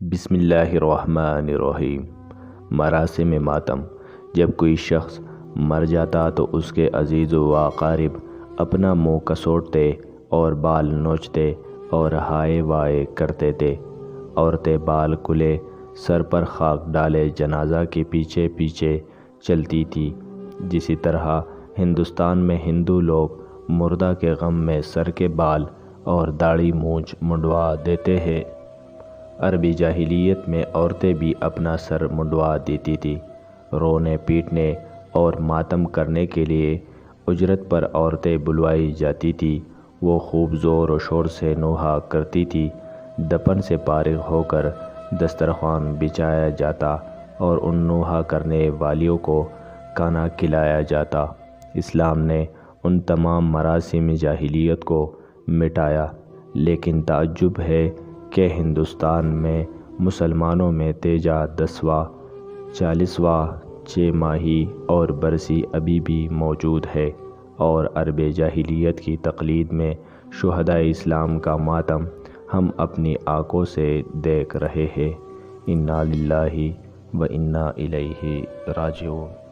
بسم اللہ الرحمن الرحیم۔ مراسم ماتم۔ جب کوئی شخص مر جاتا تو اس کے عزیز و اقارب اپنا منہ کسوٹتے اور بال نوچتے اور ہائے وائے کرتے تھے۔ عورتیں بال کھلے سر پر خاک ڈالے جنازہ کے پیچھے پیچھے چلتی تھی۔ جسی طرح ہندوستان میں ہندو لوگ مردہ کے غم میں سر کے بال اور داڑھی مونچھ منڈوا دیتے ہیں، عربی جاہلیت میں عورتیں بھی اپنا سر منڈوا دیتی تھی۔ رونے پیٹنے اور ماتم کرنے کے لیے اجرت پر عورتیں بلوائی جاتی تھی۔ وہ خوب زور و شور سے نوحہ کرتی تھی۔ دفن سے فارغ ہو کر دسترخوان بچھایا جاتا اور ان نوحہ کرنے والیوں کو کھانا کھلایا جاتا۔ اسلام نے ان تمام مراسم جاہلیت کو مٹایا، لیکن تعجب ہے کہ ہندوستان میں مسلمانوں میں تیجا 10واں، 40واں، 6 ماہی اور برسی ابھی بھی موجود ہے، اور عرب جاہلیت کی تقلید میں شہدائے اسلام کا ماتم ہم اپنی آنکھوں سے دیکھ رہے ہیں۔ انا للہ و انا الیہ راجعون۔